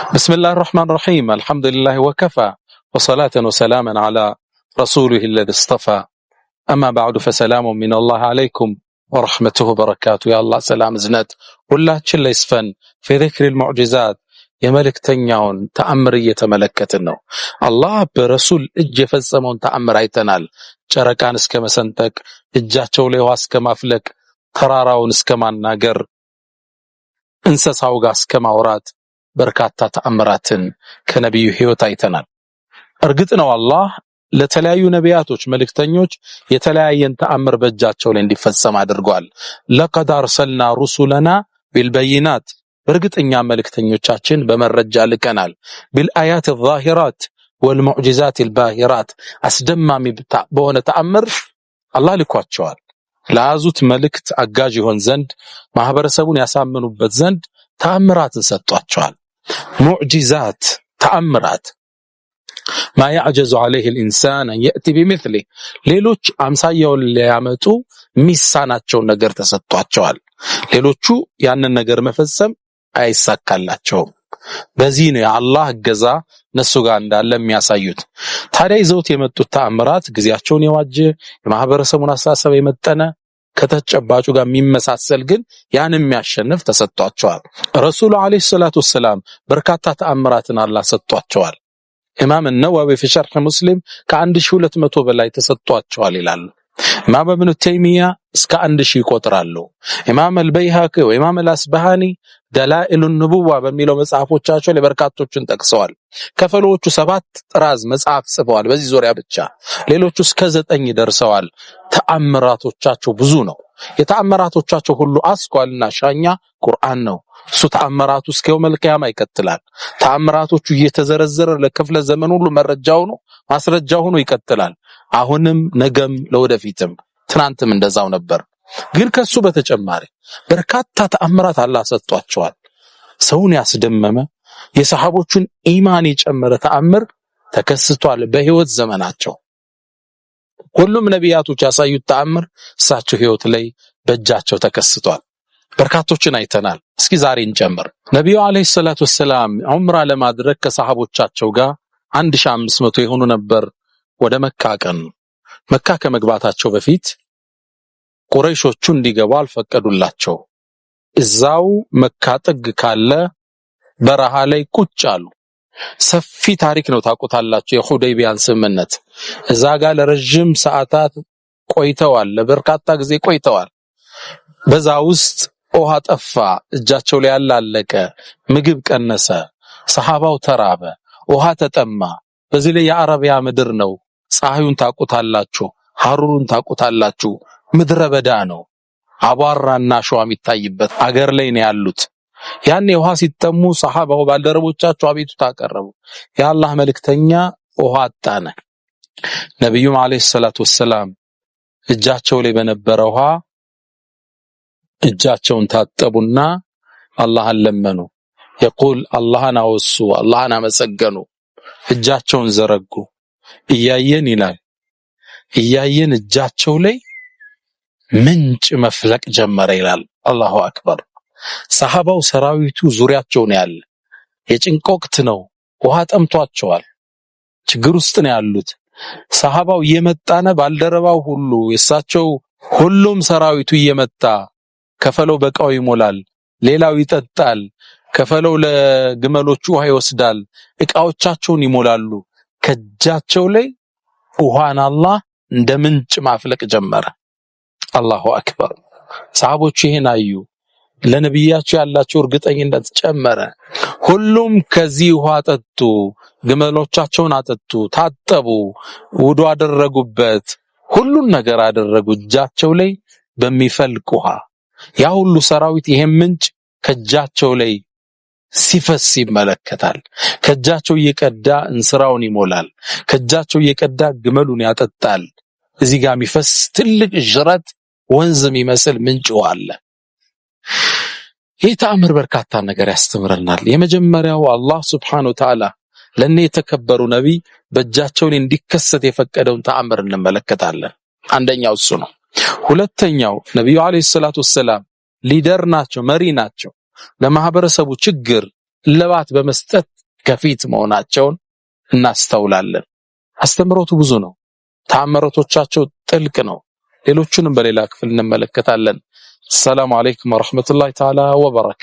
بسم الله الرحمن الرحيم الحمد لله وكفى وصلاة وسلاما على رسوله الذي اصطفى أما بعد فسلام من الله عليكم ورحمته وبركاته يا الله سلام زنات ولا تشل يسفن في ذكر المعجزات يا ملك تنياون تأمرية ملكتنا الله برسول اج فزمون تأمر ايتنال شركان اسكما سنتك اجاتشو ليوا اسكما فلك تراراون اسكما ناقر انسساو اسكما ورات በርካታ ተአምራትን ከነብዩ ህይወት አይተናል። እርግጥ ነው አላህ ለተለያዩ ነቢያቶች መልእክተኞች የተለያየን ተአምር በእጃቸው ላይ እንዲፈጸም አድርጓል። ለቀድ አርሰልና ሩሱለና ቢልበይናት በእርግጠኛ መልእክተኞቻችን በመረጃ ልከናል። ቢልአያት الظاهرات والمعجزات الباهرات አስደማሚ በሆነ ተአምር አላህ ልኳቸዋል። ለያዙት መልእክት አጋዥ ይሆን ዘንድ ማህበረሰቡን ያሳምኑበት ዘንድ ተአምራትን ሰጥቷቸዋል። معجزات تأمرات ما يعجز عليه الإنسان أن يأتي بمثله ሌሎች አምሳያውን ሊያመጡ ሚሳናቸው ነገር ተሰጥቷቸዋል። ሌሎቹ ያንን ነገር መፈጸም አይሳካላቸውም። በዚህ ነው የአላህ እገዛ ነሱ ጋር እንዳለ የሚያሳዩት። ታዲያ ይዘውት የመጡት ተአምራት ጊዜያቸውን የዋጀ የማህበረሰቡን አስተሳሰብ የመጠነ ከተጨባጩ ጋር የሚመሳሰል ግን ያን የሚያሸንፍ ተሰጥቷቸዋል። ረሱሉ አለይሂ ሰላቱ ወሰለም በርካታ ተአምራትን አላህ ሰጥቷቸዋል። ኢማም ነወዊ في شرح مسلم ከ1200 በላይ ተሰጥቷቸዋል ይላሉ። ኢማም ኢብኑ ተይሚያ እስከ 1000 ይቆጥራሉ። ኢማም አልበይሃቂ ወኢማም አልአስባሃኒ ደላኢሉ النبوة በሚለው መጽሐፎቻቸው ላይ በርካቶችን ጠቅሰዋል። ከፈሎቹ 7 ጥራዝ መጽሐፍ ጽፈዋል በዚህ ዙሪያ ብቻ። ሌሎቹ እስከ 9 ደርሰዋል። ተአምራቶቻቸው ብዙ ነው። የተአምራቶቻቸው ሁሉ አስኳልና ሻኛ ቁርአን ነው። እሱ ተአምራቱ እስከ የውመል ቂያማ ይቀጥላል። ተአምራቶቹ እየተዘረዘረ ለክፍለ ዘመን ሁሉ መረጃው ነው ማስረጃው ሆኖ ይቀጥላል። አሁንም ነገም ለወደፊትም ትናንትም እንደዛው ነበር። ግን ከሱ በተጨማሪ በርካታ ተአምራት አላህ ሰጥቷቸዋል። ሰውን ያስደመመ የሰሃቦቹን ኢማን የጨመረ ተአምር ተከስቷል በህይወት ዘመናቸው። ሁሉም ነቢያቶች ያሳዩት ተአምር እሳቸው ህይወት ላይ በእጃቸው ተከስቷል። በርካቶችን አይተናል። እስኪ ዛሬ እንጨምር። ነብዩ አለይሂ ሰላቱ ወሰለም ዑምራ ለማድረግ ከሰሃቦቻቸው ጋር 1500 የሆኑ ነበር ወደ መካ ቀን። መካ ከመግባታቸው በፊት ቁረይሾቹ እንዲገቡ አልፈቀዱላቸው። እዛው መካ ጥግ ካለ በረሃ ላይ ቁጭ አሉ። ሰፊ ታሪክ ነው ታውቁታላችሁ የሁደይቢያን ስምምነት። እዛ ጋር ለረጅም ሰዓታት ቆይተዋል፣ ለበርካታ ጊዜ ቆይተዋል። በዛ ውስጥ ውሃ ጠፋ፣ እጃቸው ላይ ያላለቀ ምግብ ቀነሰ፣ ሰሃባው ተራበ፣ ውሃ ተጠማ። በዚህ ላይ የአረቢያ ምድር ነው። ፀሐዩን ታውቁታላችሁ፣ ሐሩሩን ታውቁታላችሁ። ምድረ በዳ ነው። አቧራና አሸዋ የሚታይበት አገር ላይ ነው ያሉት። ያኔ ውሃ ሲጠሙ ሰሃባው ባልደረቦቻቸው አቤቱታ አቀረቡ። የአላህ መልእክተኛ ውሃ አጣነ። ነብዩም አለይሂ ሰላቱ ወሰለም እጃቸው ላይ በነበረ ውሃ እጃቸውን ታጠቡና አላህን ለመኑ። يقول አላህን አወሱ፣ አላህን አመሰገኑ። እጃቸውን ዘረጉ። እያየን ይላል እያየን እጃቸው ላይ ምንጭ መፍለቅ ጀመረ ይላል። አላሁ አክበር። ሰሃባው ሰራዊቱ ዙሪያቸው ነው ያለ። የጭንቅ ወቅት ነው። ውሃ ጠምቷቸዋል። ችግር ውስጥ ነው ያሉት። ሰሃባው እየመጣነ ባልደረባው ሁሉ የሳቸው ሁሉም ሰራዊቱ እየመጣ ከፈለው በቃው ይሞላል፣ ሌላው ይጠጣል፣ ከፈለው ለግመሎቹ ውሃ ይወስዳል፣ እቃዎቻቸውን ይሞላሉ። ከእጃቸው ላይ ውሃን አላህ እንደ ምንጭ ማፍለቅ ጀመረ። አላሁ አክበር። ሰሃቦቹ ይሄን አዩ። ለነብያቸው ያላቸው እርግጠኝነት ጨመረ። ሁሉም ከዚህ ውሃ ጠጡ፣ ግመሎቻቸውን አጠጡ፣ ታጠቡ፣ ውዱ አደረጉበት፣ ሁሉን ነገር አደረጉ እጃቸው ላይ በሚፈልቅ ውሃ። ያ ሁሉ ሰራዊት ይሄን ምንጭ ከእጃቸው ላይ ሲፈስ ይመለከታል። ከእጃቸው እየቀዳ እንስራውን ይሞላል፣ ከእጃቸው እየቀዳ ግመሉን ያጠጣል። እዚህ ጋር የሚፈስ ትልቅ ጅረት ወንዝ የሚመስል ምንጭ አለ። ይህ ተአምር በርካታ ነገር ያስተምረናል። የመጀመሪያው አላህ Subhanahu Wa Ta'ala ለኔ የተከበሩ ነብይ በእጃቸው ላይ እንዲከሰት የፈቀደውን ተአምር እንመለከታለን። አንደኛው እሱ ነው። ሁለተኛው ነብዩ አለይሂ ሰላቱ ወሰለም ሊደር ናቸው፣ መሪ ናቸው። ለማህበረሰቡ ችግር ለባት በመስጠት ከፊት መሆናቸውን እናስተውላለን። አስተምሮቱ ብዙ ነው። ተአምራቶቻቸው ጥልቅ ነው። ሌሎቹንም በሌላ ክፍል እንመለከታለን። ሰላም አለይኩም ወራህመቱላሂ ተዓላ ወበረካቱ።